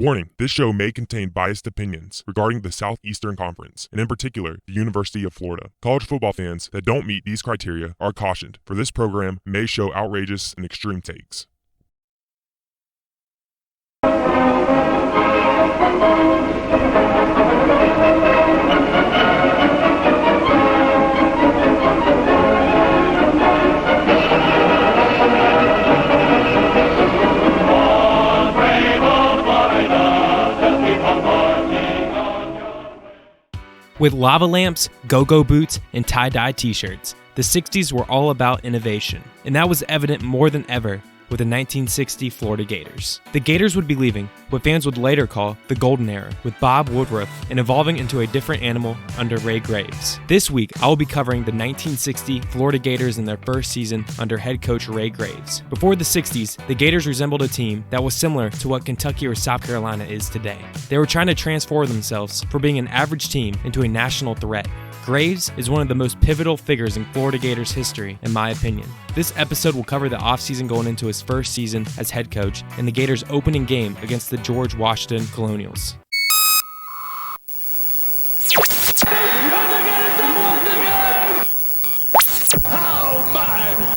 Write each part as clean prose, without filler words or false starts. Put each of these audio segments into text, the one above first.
Warning, this show may contain biased opinions regarding the Southeastern Conference, and in particular, the University of Florida. College football fans that don't meet these criteria are cautioned, for this program may show outrageous and extreme takes. With lava lamps, go-go boots, and tie-dye t-shirts, the 60s were all about innovation, and that was evident more than ever with the 1960 Florida Gators. The Gators would be leaving what fans would later call the Golden Era, with Bob Woodruff and evolving into a different animal under Ray Graves. This week, I will be covering the 1960 Florida Gators in their first season under head coach Ray Graves. Before the 60s, the Gators resembled a team that was similar to what Kentucky or South Carolina is today. They were trying to transform themselves from being an average team into a national threat. Graves is one of the most pivotal figures in Florida Gators history, in my opinion. This episode will cover the offseason going into his first season as head coach and the Gators' opening game against the George Washington Colonials. Oh my!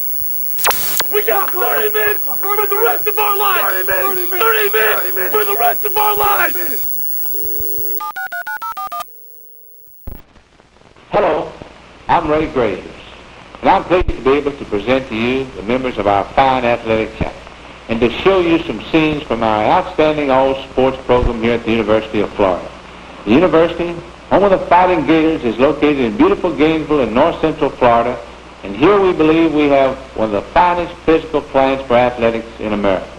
We got 30 minutes for the rest of our lives! 30 minutes for the rest of our lives! Hello, I'm Ray Graves, and I'm pleased to be able to present to you the members of our fine athletic chapter and to show you some scenes from our outstanding all-sports program here at the University of Florida. The university, home of the Fighting Gators, is located in beautiful Gainesville in north-central Florida, and here we believe we have one of the finest physical plants for athletics in America.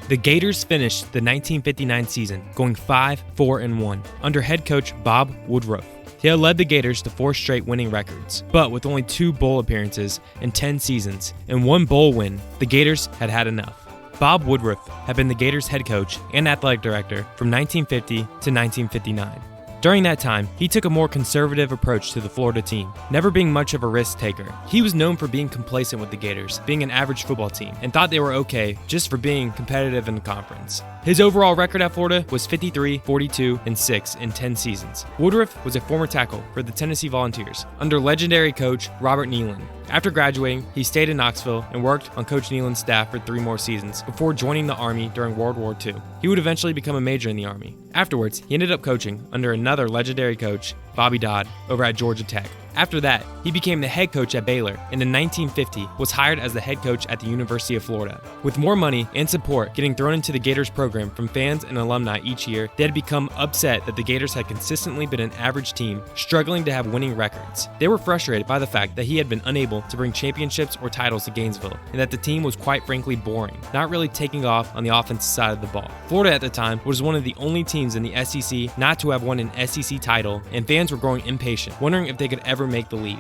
The Gators finished the 1959 season going 5-4-1 under head coach Bob Woodruff. He had led the Gators to 4 straight winning records, but with only 2 bowl appearances in 10 seasons and 1 bowl win, the Gators had had enough. Bob Woodruff had been the Gators head coach and athletic director from 1950 to 1959. During that time, he took a more conservative approach to the Florida team, never being much of a risk taker. He was known for being complacent with the Gators, being an average football team, and thought they were okay just for being competitive in the conference. His overall record at Florida was 53, 42, and 6 in 10 seasons. Woodruff was a former tackle for the Tennessee Volunteers under legendary coach Robert Neyland. After graduating, he stayed in Knoxville and worked on Coach Neyland's staff for 3 more seasons before joining the Army during World War II. He would eventually become a major in the Army. Afterwards, he ended up coaching under another legendary coach, Bobby Dodd, over at Georgia Tech. After that, he became the head coach at Baylor, and in 1950 was hired as the head coach at the University of Florida. With more money and support getting thrown into the Gators program from fans and alumni each year, they had become upset that the Gators had consistently been an average team, struggling to have winning records. They were frustrated by the fact that he had been unable to bring championships or titles to Gainesville, and that the team was quite frankly boring, not really taking off on the offensive side of the ball. Florida at the time was one of the only teams in the SEC not to have won an SEC title, and fans were growing impatient, wondering if they could ever make the leap.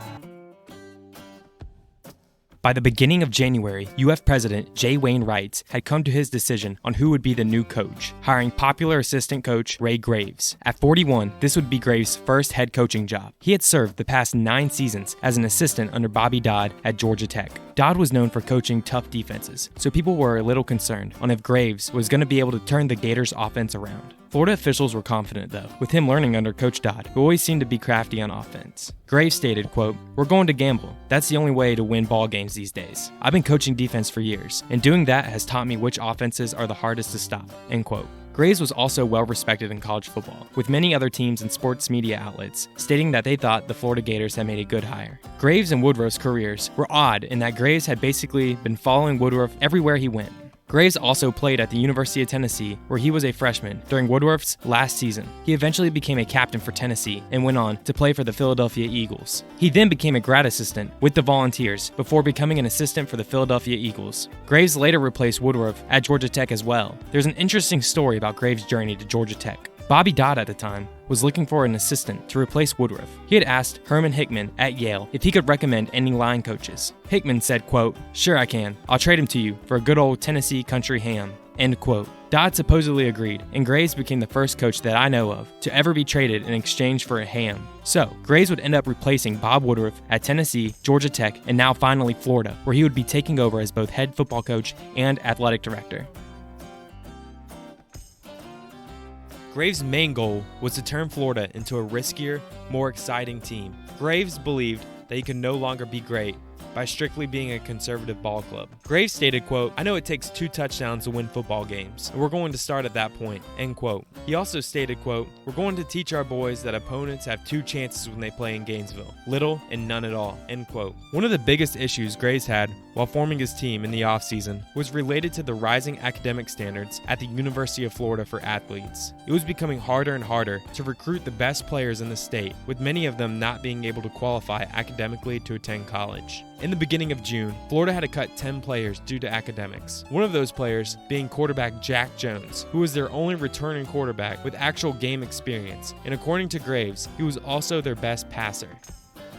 By the beginning of January, UF President J. Wayne Wright had come to his decision on who would be the new coach, hiring popular assistant coach Ray Graves. At 41, this would be Graves' first head coaching job. He had served the past 9 seasons as an assistant under Bobby Dodd at Georgia Tech. Dodd was known for coaching tough defenses, so people were a little concerned on if Graves was going to be able to turn the Gators' offense around. Florida officials were confident, though, with him learning under Coach Dodd, who always seemed to be crafty on offense. Graves stated, quote, "We're going to gamble. That's the only way to win ball games these days. I've been coaching defense for years, and doing that has taught me which offenses are the hardest to stop," end quote. Graves was also well respected in college football, with many other teams and sports media outlets stating that they thought the Florida Gators had made a good hire. Graves and Woodruff's careers were odd in that Graves had basically been following Woodruff everywhere he went. Graves also played at the University of Tennessee, where he was a freshman during Woodruff's last season. He eventually became a captain for Tennessee and went on to play for the Philadelphia Eagles. He then became a grad assistant with the Volunteers before becoming an assistant for the Philadelphia Eagles. Graves later replaced Woodruff at Georgia Tech as well. There's an interesting story about Graves' journey to Georgia Tech. Bobby Dodd at the time was looking for an assistant to replace Woodruff. He had asked Herman Hickman at Yale if he could recommend any line coaches. Hickman said, quote, "Sure I can. I'll trade him to you for a good old Tennessee country ham." end quote. Dodd supposedly agreed, and Graves became the first coach that I know of to ever be traded in exchange for a ham. So, Graves would end up replacing Bob Woodruff at Tennessee, Georgia Tech, and now finally Florida, where he would be taking over as both head football coach and athletic director. Graves' main goal was to turn Florida into a riskier, more exciting team. Graves believed that he could no longer be great by strictly being a conservative ball club. Graves stated, quote, "I know it takes 2 touchdowns to win football games, and we're going to start at that point," end quote. He also stated, quote, "We're going to teach our boys that opponents have 2 chances when they play in Gainesville, little and none at all," end quote. One of the biggest issues Graves had while forming his team in the offseason was related to the rising academic standards at the University of Florida for athletes. It was becoming harder and harder to recruit the best players in the state, with many of them not being able to qualify academically to attend college. In the beginning of June, Florida had to cut 10 players due to academics. One of those players being quarterback Jack Jones, who was their only returning quarterback with actual game experience, and according to Graves, he was also their best passer.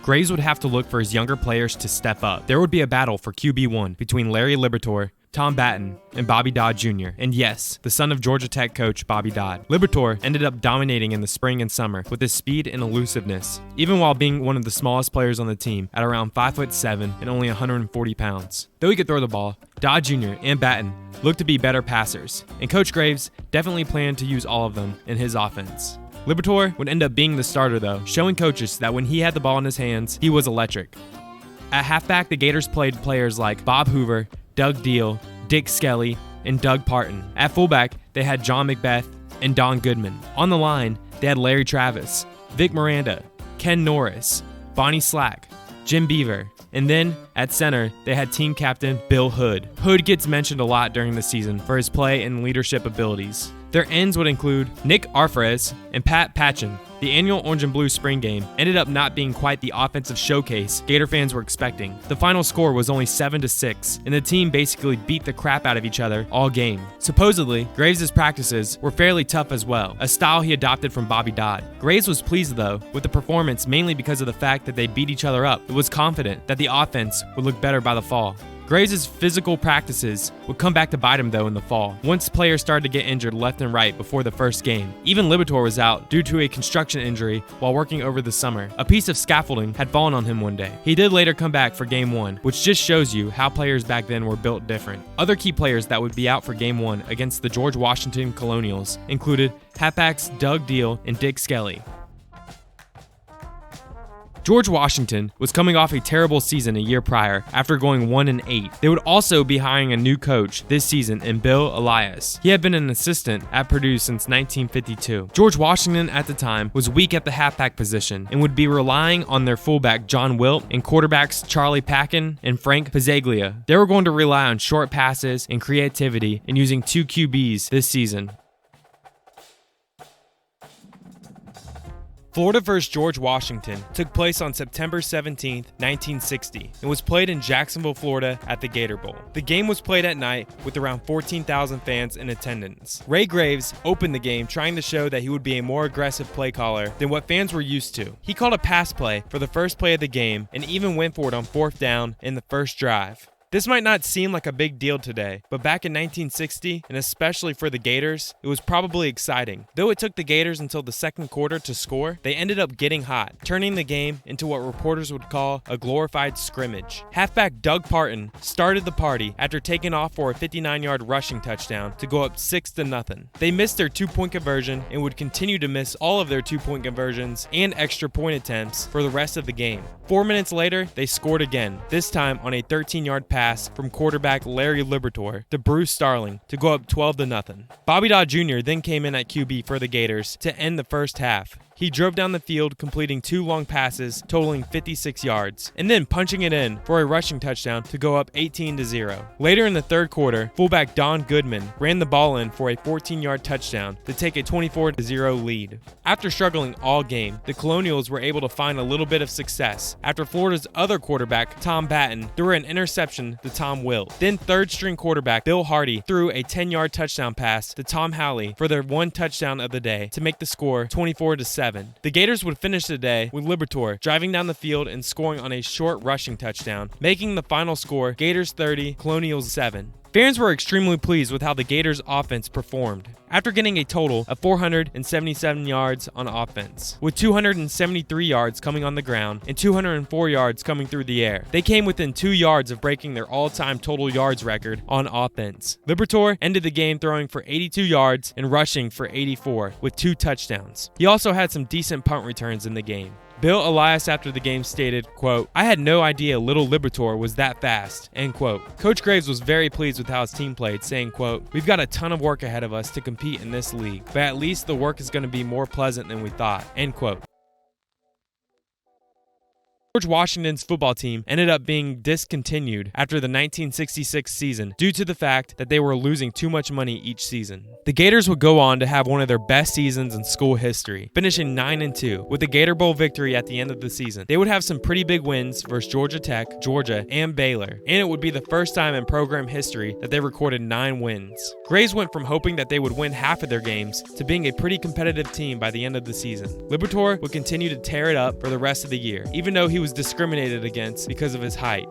Graves would have to look for his younger players to step up. There would be a battle for QB1 between Larry Libertore, Tom Batten, and Bobby Dodd Jr., and yes, the son of Georgia Tech coach Bobby Dodd. Libertore ended up dominating in the spring and summer with his speed and elusiveness, even while being one of the smallest players on the team at around 5'7" and only 140 pounds. Though he could throw the ball, Dodd Jr. and Batten looked to be better passers, and Coach Graves definitely planned to use all of them in his offense. Libertore would end up being the starter though, showing coaches that when he had the ball in his hands, he was electric. At halfback, the Gators played players like Bob Hoover, Doug Deal, Dick Skelly, and Doug Parton. At fullback, they had John Macbeth and Don Goodman. On the line, they had Larry Travis, Vic Miranda, Ken Norris, Bonnie Slack, Jim Beaver, and then at center, they had team captain Bill Hood. Hood gets mentioned a lot during the season for his play and leadership abilities. Their ends would include Nick Arfrez and Pat Patchen. The annual Orange and Blue spring game ended up not being quite the offensive showcase Gator fans were expecting. The final score was only 7-6, and the team basically beat the crap out of each other all game. Supposedly, Graves' practices were fairly tough as well, a style he adopted from Bobby Dodd. Graves was pleased though with the performance mainly because of the fact that they beat each other up. It was confident that the offense would look better by the fall. Graves' physical practices would come back to bite him though in the fall, once players started to get injured left and right before the first game. Even Libertore was out due to a construction injury while working over the summer. A piece of scaffolding had fallen on him one day. He did later come back for game 1, which just shows you how players back then were built different. Other key players that would be out for game 1 against the George Washington Colonials included halfbacks Doug Deal and Dick Skelly. George Washington was coming off a terrible season a year prior after going 1-8. They would also be hiring a new coach this season in Bill Elias. He had been an assistant at Purdue since 1952. George Washington at the time was weak at the halfback position and would be relying on their fullback John Wilt and quarterbacks Charlie Packin and Frank Pizzaglia. They were going to rely on short passes and creativity and using 2 QBs this season. Florida vs. George Washington took place on September 17, 1960, and was played in Jacksonville, Florida at the Gator Bowl. The game was played at night with around 14,000 fans in attendance. Ray Graves opened the game trying to show that he would be a more aggressive play caller than what fans were used to. He called a pass play for the first play of the game and even went for it on 4th down in the first drive. This might not seem like a big deal today, but back in 1960, and especially for the Gators, it was probably exciting. Though it took the Gators until the second quarter to score, they ended up getting hot, turning the game into what reporters would call a glorified scrimmage. Halfback Doug Parton started the party after taking off for a 59-yard rushing touchdown to go up 6-0. They missed their 2-point conversion and would continue to miss all of their 2-point conversions and extra point attempts for the rest of the game. 4 minutes later, they scored again, this time on a 13-yard pass from quarterback Larry Libertore to Bruce Starling to go up 12-0. Bobby Dodd Jr. then came in at QB for the Gators to end the first half. He drove down the field, completing 2 long passes, totaling 56 yards, and then punching it in for a rushing touchdown to go up 18-0. Later in the third quarter, fullback Don Goodman ran the ball in for a 14-yard touchdown to take a 24-0 lead. After struggling all game, the Colonials were able to find a little bit of success after Florida's other quarterback, Tom Batten, threw an interception to Tom Wilt. Then third-string quarterback Bill Hardy threw a 10-yard touchdown pass to Tom Howley for their 1 touchdown of the day to make the score 24-7. The Gators would finish the day with Libertore driving down the field and scoring on a short rushing touchdown, making the final score Gators 30, Colonials 7. Fans were extremely pleased with how the Gators offense performed. After getting a total of 477 yards on offense, with 273 yards coming on the ground and 204 yards coming through the air, they came within 2 yards of breaking their all-time total yards record on offense. Libertore ended the game throwing for 82 yards and rushing for 84 with 2 touchdowns. He also had some decent punt returns in the game. Bill Elias after the game stated, quote, "I had no idea little Libertore was that fast," end quote. Coach Graves was very pleased with how his team played, saying, quote, "We've got a ton of work ahead of us to compete in this league, but at least the work is going to be more pleasant than we thought," end quote. George Washington's football team ended up being discontinued after the 1966 season due to the fact that they were losing too much money each season. The Gators would go on to have one of their best seasons in school history, finishing 9-2 with the Gator Bowl victory at the end of the season. They would have some pretty big wins versus Georgia Tech, Georgia, and Baylor, and it would be the first time in program history that they recorded 9 wins. Graves went from hoping that they would win half of their games to being a pretty competitive team by the end of the season. Libertore would continue to tear it up for the rest of the year, even though he was discriminated against because of his height.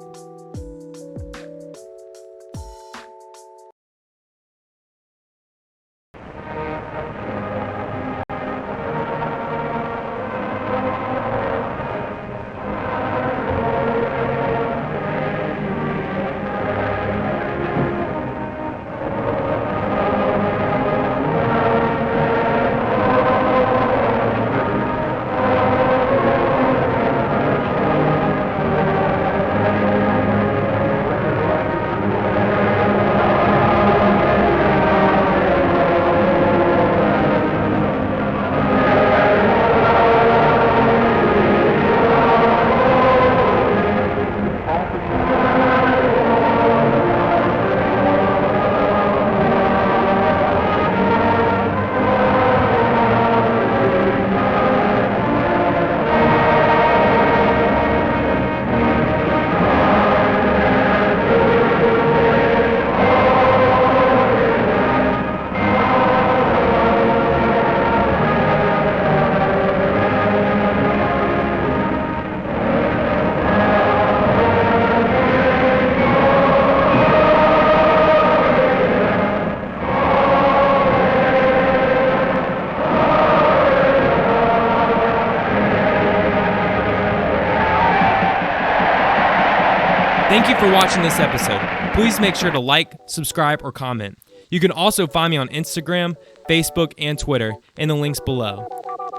Thank you for watching this episode. Please make sure to like, subscribe, or comment. You can also find me on Instagram, Facebook, and Twitter in the links below.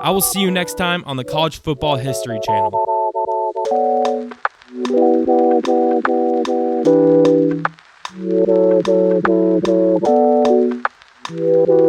I will see you next time on the College Football History Channel.